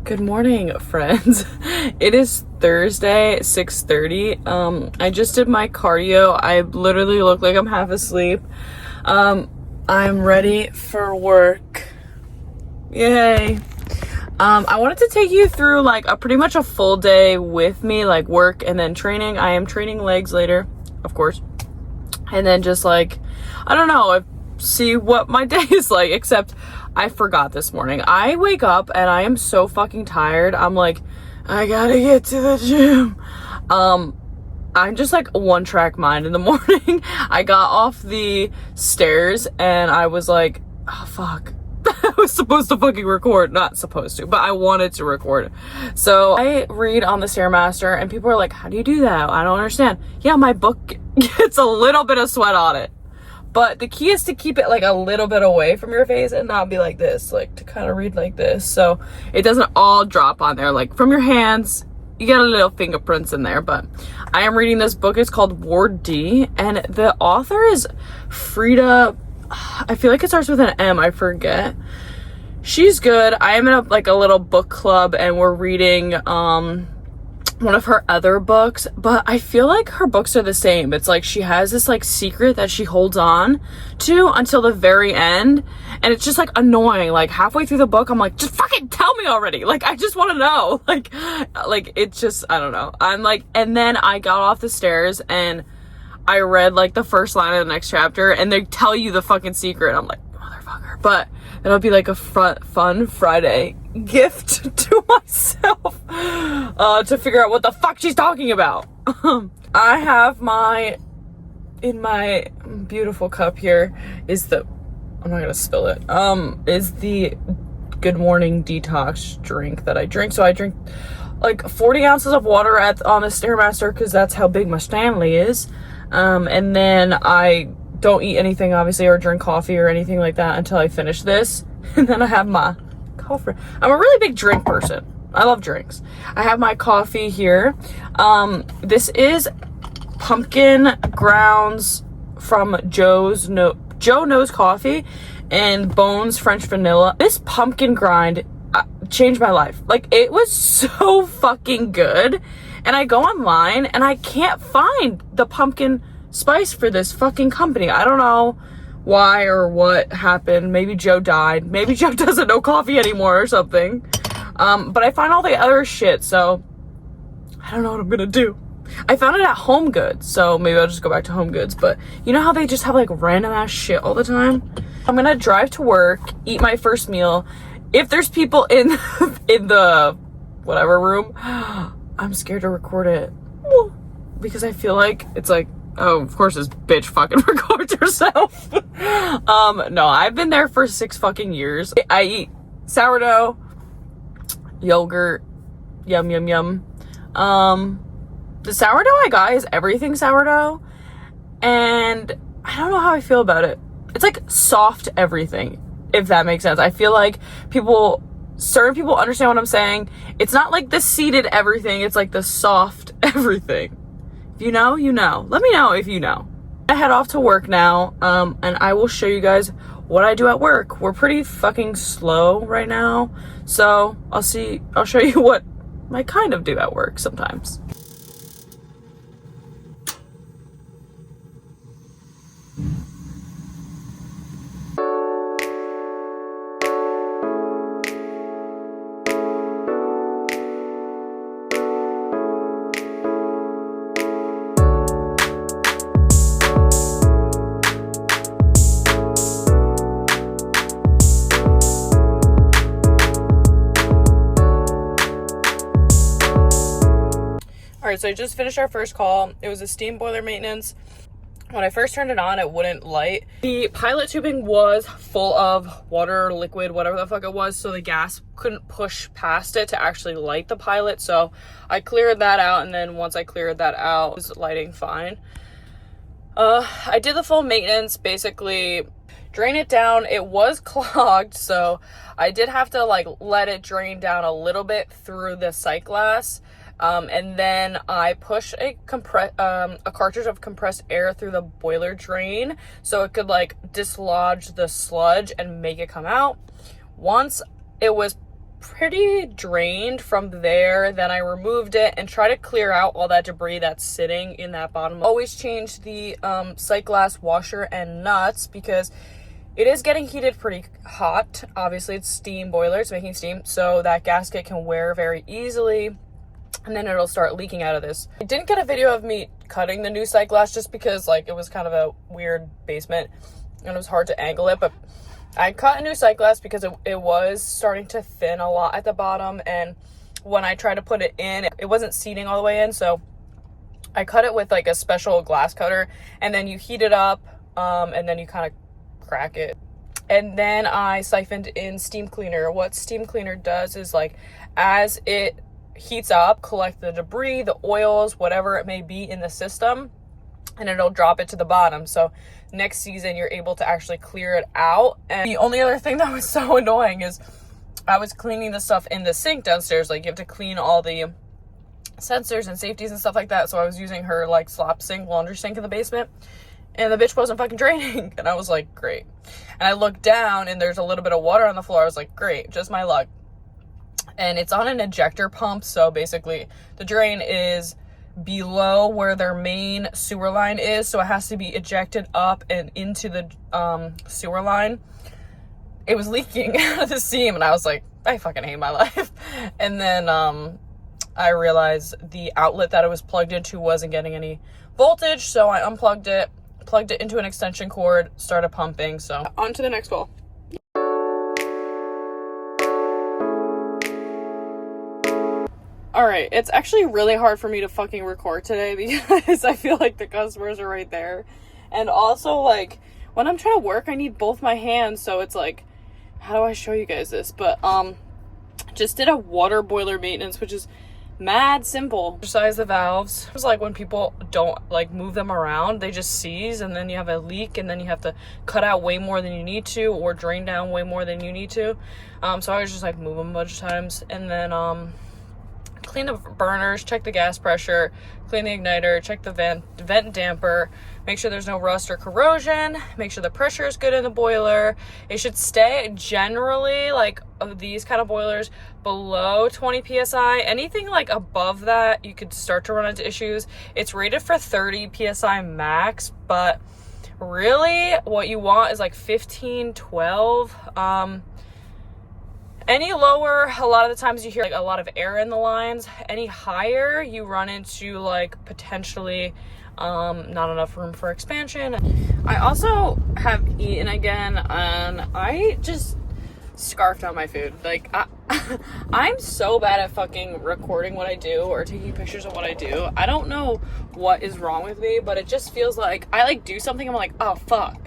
Good morning, friends. It is Thursday, 6:30. I just did my cardio. I literally look like I'm half asleep. I'm ready for work. Yay. I wanted to take you through like pretty much a full day with me, like work and then training. I am training legs later, of course. And then just like, I don't know, see what my day is like, except I forgot this morning. I wake up and I am so fucking tired. I'm like, I gotta get to the gym. I'm just like one track mind in the morning. I got off the stairs and I was like, oh fuck. I was supposed to fucking record. Not supposed to, but I wanted to record. So I read on the Stairmaster and people are like, how do you do that? I don't understand. Yeah, my book gets a little bit of sweat on it. But the key is to keep it like a little bit away from your face and not be like this, like to kind of read like this. So it doesn't all drop on there. Like from your hands, you get a little fingerprints in there. But I am reading this book. It's called Ward D. And the author is Frida. I feel like it starts with an M. I forget. She's good. I am in a little book club and we're reading one of her other books, but I feel like her books are the same. It's like she has this like secret that she holds on to until the very end, and it's just like annoying. Like halfway through the book, I'm like, just fucking tell me already. Like I just want to know. Like it's just, I don't know. I'm like, and then I got off the stairs and I read like the first line of the next chapter, and they tell you the fucking secret. I'm like, motherfucker. But it'll be like a fun Friday gift to myself to figure out what the fuck she's talking about. I have in my beautiful cup here is I'm not gonna spill it, is the Good Morning Detox drink that I drink. So I drink like 40 ounces of water on the Stairmaster because that's how big my Stanley is. And then I don't eat anything obviously or drink coffee or anything like that until I finish this. And then I have my coffee. I'm a really big drink person. I love drinks. I have my coffee here. This is pumpkin grounds from Joe Knows Coffee and Bones French Vanilla. This pumpkin grind changed my life. Like it was so fucking good. And I go online and I can't find the pumpkin spice for this fucking company. I don't know why or what happened. Maybe Joe died. Maybe Joe doesn't know coffee anymore or something. But I find all the other shit, so I don't know what I'm gonna do. I found it at Home Goods, so maybe I'll just go back to Home Goods. But you know how they just have like random ass shit all the time? I'm gonna drive to work, eat my first meal. If there's people in the whatever room, I'm scared to record it because I feel like it's like, oh, of course this bitch fucking records herself. No, I've been there for 6 fucking years. I eat sourdough, yogurt, yum, yum, yum. The sourdough I got is everything sourdough, and I don't know how I feel about it. It's like soft everything, if that makes sense. I feel like certain people understand what I'm saying. It's not like the seeded everything, it's like the soft everything. If you know, you know. Let me know if you know. I head off to work now, and I will show you guys what I do at work. We're pretty fucking slow right now, so I'll show you what I kind of do at work sometimes. Alright, so I just finished our first call. It was a steam boiler maintenance. When I first turned it on, it wouldn't light. The pilot tubing was full of water, liquid, whatever the fuck it was, so the gas couldn't push past it to actually light the pilot. So I cleared that out, and then once I cleared that out, it was lighting fine. I did the full maintenance, basically drain it down. It was clogged, so I did have to like let it drain down a little bit through the sight glass. And then I push a cartridge of compressed air through the boiler drain so it could like dislodge the sludge and make it come out. Once it was pretty drained from there. Then I removed it and try to clear out all that debris that's sitting in that bottom. Always change the sight glass washer and nuts because it is getting heated pretty hot. Obviously it's steam boiler, it's making steam, so that gasket can wear very easily and then it'll start leaking out of this. I didn't get a video of me cutting the new sight glass just because like it was kind of a weird basement and it was hard to angle it, but I cut a new sight glass because it was starting to thin a lot at the bottom, and when I tried to put it in, it wasn't seating all the way in, so I cut it with like a special glass cutter, and then you heat it up, and then you kind of crack it. And then I siphoned in steam cleaner. What steam cleaner does is like, as it heats up, collect the debris, the oils, whatever it may be in the system, and it'll drop it to the bottom. So next season you're able to actually clear it out. And the only other thing that was so annoying is I was cleaning the stuff in the sink downstairs. Like you have to clean all the sensors and safeties and stuff like that. So I was using her like slop sink, laundry sink in the basement, and the bitch wasn't fucking draining. And I was like, great. And I looked down and there's a little bit of water on the floor. I was like, great, just my luck. And it's on an ejector pump. So basically the drain is below where their main sewer line is, so it has to be ejected up and into the sewer line. It was leaking out of the seam and I was like, I fucking hate my life. And then I realized the outlet that it was plugged into wasn't getting any voltage, so I unplugged it, plugged it into an extension cord, started pumping. So on to the next goal. Alright, it's actually really hard for me to fucking record today because I feel like the customers are right there. And also, like, when I'm trying to work, I need both my hands, so it's like, how do I show you guys this? But, just did a water boiler maintenance, which is mad simple. Exercise the valves. It was like when people don't, like, move them around, they just seize, and then you have a leak, and then you have to cut out way more than you need to, or drain down way more than you need to. So I was just, like, move them a bunch of times, and then, clean the burners, check the gas pressure, clean the igniter, check the vent damper, make sure there's no rust or corrosion, make sure the pressure is good in the boiler. It should stay generally, like, of these kind of boilers, below 20 psi. Anything like above that, you could start to run into issues. It's rated for 30 psi max, but really what you want is like 15, 12. Any lower, a lot of the times you hear like a lot of air in the lines. Any higher, you run into like potentially not enough room for expansion. I also have eaten again, and I just scarfed on my food. Like I'm so bad at fucking recording what I do or taking pictures of what I do. I don't know what is wrong with me, but it just feels like I like do something, I'm like, oh fuck,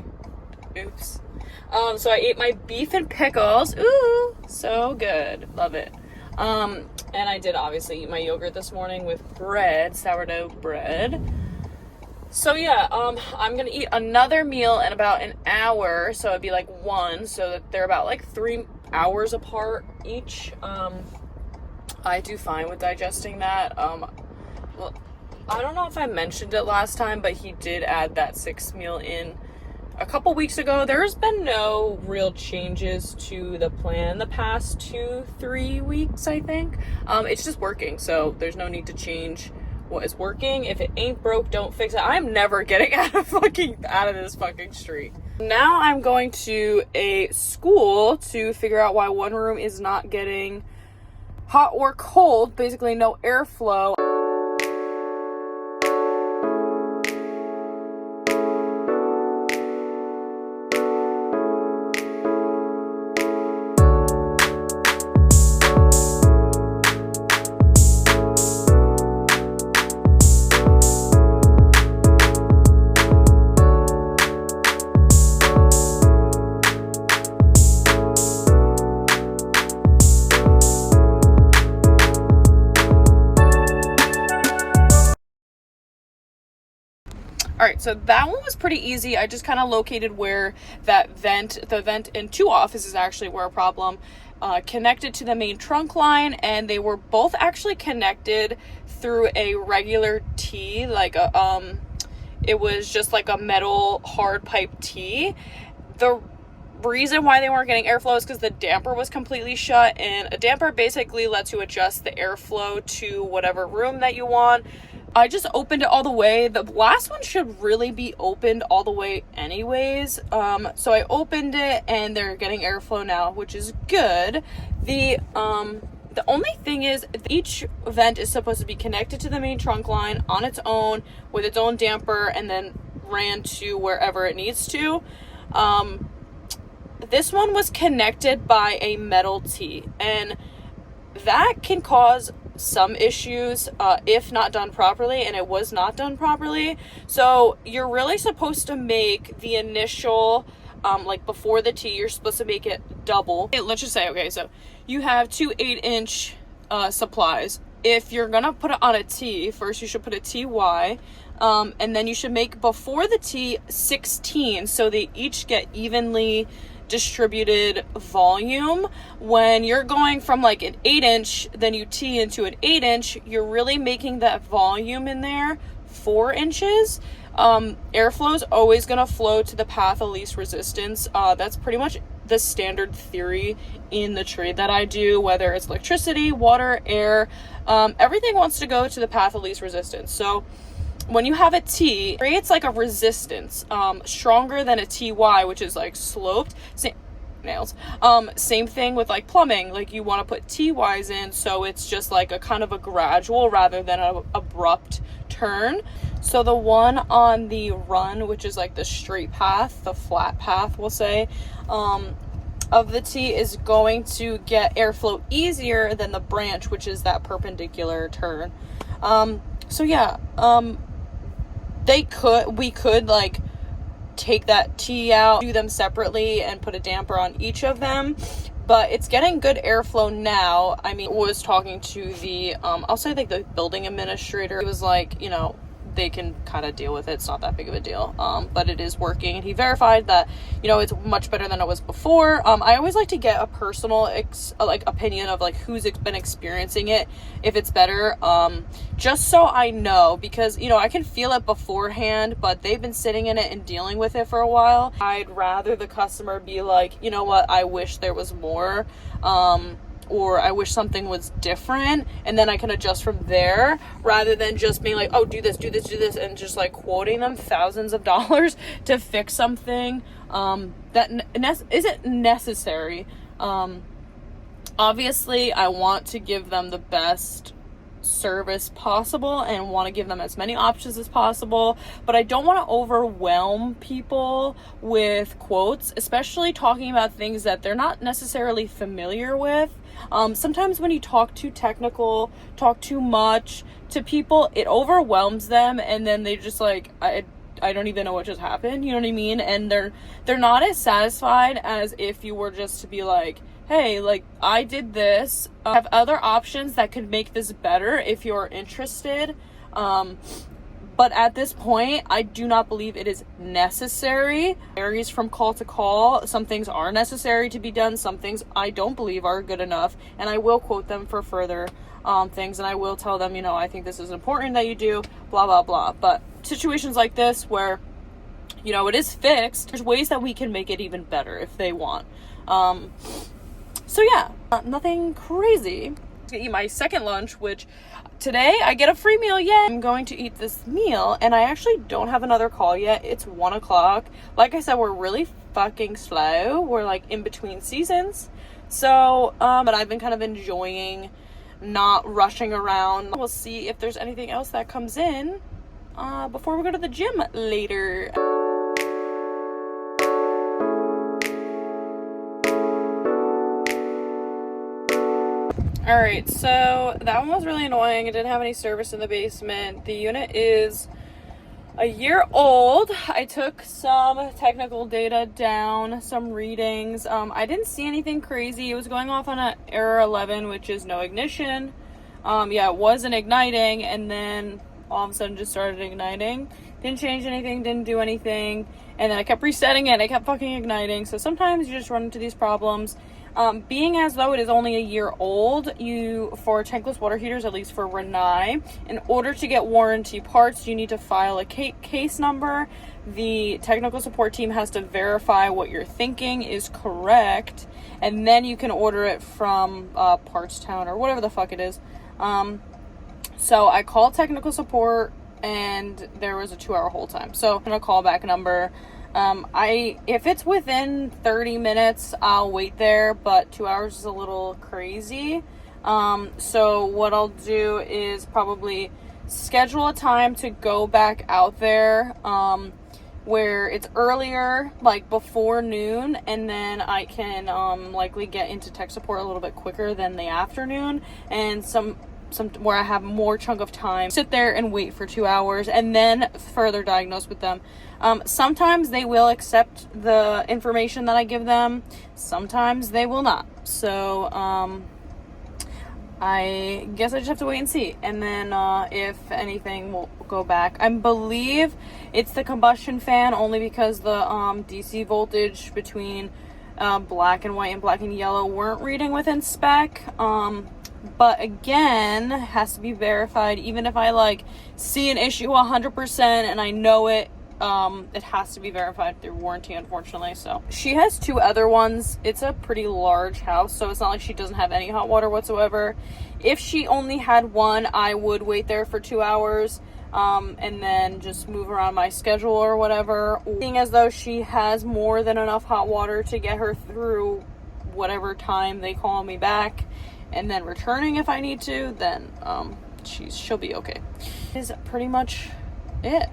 oops. So I ate my beef and pickles. Ooh, so good. Love it. And I did obviously eat my yogurt this morning with bread, sourdough bread. So yeah, I'm gonna eat another meal in about an hour. So it'd be like 1, so that they're about like 3 hours apart each. I do fine with digesting that. Well, I don't know if I mentioned it last time, but he did add that 6th meal in a couple weeks ago. There's been no real changes to the plan the past 2-3 weeks, I think. It's just working, so there's no need to change what is working. If it ain't broke, don't fix it. I'm never getting out of this fucking street. Now I'm going to a school to figure out why one room is not getting hot or cold, basically no airflow. All right, so that one was pretty easy. I just kind of located where the vent in 2 offices actually were a problem, connected to the main trunk line, and they were both actually connected through a regular T, like it was just like a metal hard pipe T. The reason why they weren't getting airflow is because the damper was completely shut, and a damper basically lets you adjust the airflow to whatever room that you want. I just opened it all the way. The last one should really be opened all the way anyways. So I opened it and they're getting airflow now, which is good. The only thing is each vent is supposed to be connected to the main trunk line on its own with its own damper and then ran to wherever it needs to. This one was connected by a metal T, and that can cause some issues if not done properly, and it was not done properly. So you're really supposed to make the initial like before the T, you're supposed to make it double. Let's just say, okay, so you have two 8-inch supplies. If you're gonna put it on a T, first you should put a TY, and then you should make before the T 16, so they each get evenly distributed volume. When you're going from like an 8-inch, then you T into an 8-inch, you're really making that volume in there 4 inches. Airflow is always going to flow to the path of least resistance. That's pretty much the standard theory in the trade that I do, whether it's electricity, water, air, everything wants to go to the path of least resistance. So when you have a T, it creates like a resistance stronger than a TY, which is like sloped. Same thing with like plumbing. Like you want to put TYs in, so it's just like a kind of a gradual rather than an abrupt turn. So the one on the run, which is like the straight path, the flat path, we'll say, of the T is going to get airflow easier than the branch, which is that perpendicular turn. So yeah, we could like take that T out, do them separately, and put a damper on each of them, but it's getting good airflow now. I mean, I was talking to the I'll say like the building administrator. He was like, you know, they can kind of deal with it. It's not that big of a deal, but it is working, and he verified that, you know, it's much better than it was before. I always like to get a personal opinion of like who's been experiencing it, if it's better, just so I know, because, you know, I can feel it beforehand, but they've been sitting in it and dealing with it for a while. I'd rather the customer be like, you know what, I wish there was more, or I wish something was different, and then I can adjust from there, rather than just being like, oh, do this, and just like quoting them thousands of dollars to fix something that isn't necessary. Obviously, I want to give them the best service possible and want to give them as many options as possible, but I don't want to overwhelm people with quotes, especially talking about things that they're not necessarily familiar with. Sometimes when you talk too technical, talk too much to people, it overwhelms them, and then they just like, I don't even know what just happened, you know what I mean? And they're not as satisfied as if you were just to be like, hey, like, I did this, I have other options that could make this better if you're interested. But at this point, I do not believe it is necessary. It varies from call to call. Some things are necessary to be done. Some things I don't believe are good enough. And I will quote them for further things. And I will tell them, you know, I think this is important that you do, blah, blah, blah. But situations like this where, you know, it is fixed, there's ways that we can make it even better if they want. So yeah, nothing crazy. I'm gonna eat my second lunch, which today I get a free meal yet. I'm going to eat this meal, and I actually don't have another call yet. It's 1 o'clock. Like I said, we're really fucking slow. We're like in between seasons. So, but I've been kind of enjoying not rushing around. We'll see if there's anything else that comes in before we go to the gym later. Alright, so that one was really annoying. It didn't have any service in the basement. The unit is a year old. I took some technical data down, some readings. I didn't see anything crazy. It was going off on an error 11, which is no ignition. Yeah, it wasn't igniting, and then all of a sudden just started igniting. didn't change anything, didn't do anything, and then I kept resetting it, I kept fucking igniting. So sometimes you just run into these problems. Being as though it is only a year old, for tankless water heaters, at least for Renai, in order to get warranty parts, you need to file a case number. The technical support team has to verify what you're thinking is correct, and then you can order it from Parts Town or whatever the fuck it is. So I called technical support, and there was a 2-hour hold time. So I'm gonna call back number. If it's within 30 minutes, I'll wait there, but 2 hours is a little crazy. So what I'll do is probably schedule a time to go back out there, where it's earlier, like before noon, and then I can, likely get into tech support a little bit quicker than the afternoon, and some where I have more chunk of time, sit there and wait for 2 hours and then further diagnose with them. Sometimes they will accept the information that I give them, sometimes they will not. So I guess I just have to wait and see, and then if anything, we'll go back. I believe it's the combustion fan, only because the DC voltage between black and white and black and yellow weren't reading within spec. But again, has to be verified. Even if I see an issue 100% and I know it, it has to be verified through warranty, unfortunately. So she has 2 other ones. It's a pretty large house, so it's not like she doesn't have any hot water whatsoever. If she only had one, I would wait there for 2 hours, and then just move around my schedule or whatever. Seeing as though she has more than enough hot water to get her through whatever time they call me back, and then returning if I need to, then she'll be okay. Is pretty much it.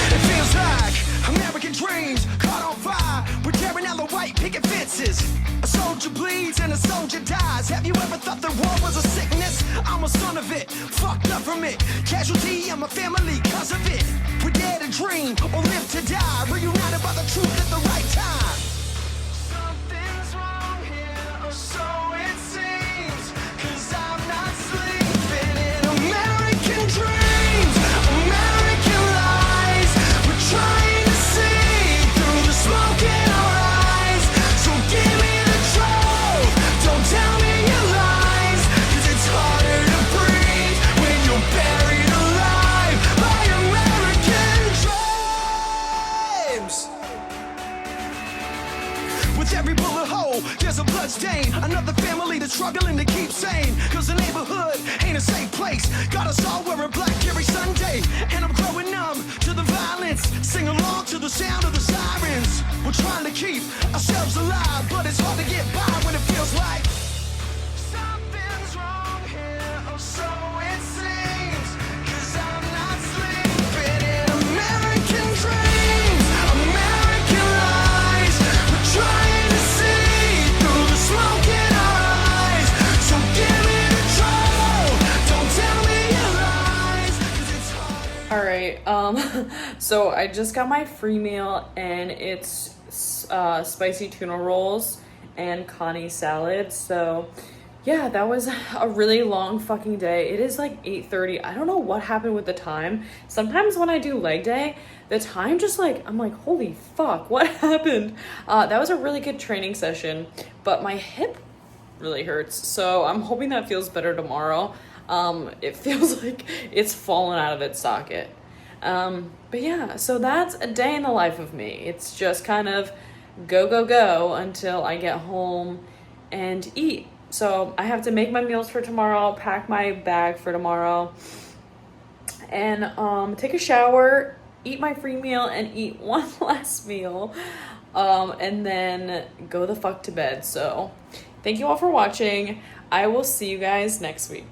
It feels like American dreams caught on fire. We're tearing down the white picket fences. A soldier bleeds and a soldier dies. Have you ever thought that war was a sickness? I'm a son of it, fucked up from it. Casualty in my family cause of it. We dare to dream or live to die. Reunited by the truth at the right time. Something's wrong here, or so it seems. Cause I'm not sleeping in American dreams, American lies. We're trying to see through the smoke in our eyes. So give me the truth, don't tell me your lies. Cause it's harder to breathe when you're buried alive by American dreams. With every bullet hole, there's a blood stain. Another family that's struggling to keep sane. Cause the neighborhood ain't a safe place. Got us all wearing black every Sunday. And I'm growing numb to the violence. Sing along to the sound of the sirens. We're trying to keep ourselves alive, but it's hard to get by when it feels like something's wrong here, or so it seems. Cause I'm not sleeping in American dreams, American lies. We're trying to see through the smoke in our eyes. So give me the truth, don't tell me your lies. Cause it's hard. All right, so I just got my free meal, and it's spicy tuna rolls and Connie salad. So yeah, that was a really long fucking day. It is like 8:30. I don't know what happened with the time. Sometimes when I do leg day, the time just I'm like, holy fuck, what happened? That was a really good training session, but my hip really hurts, so I'm hoping that feels better tomorrow. It feels like it's fallen out of its socket. But yeah, so that's a day in the life of me. It's just kind of go until I get home and eat. So I have to make my meals for tomorrow, pack my bag for tomorrow, and take a shower, eat my free meal, and eat one last meal, and then go the fuck to bed. So thank you all for watching. I will see you guys next week.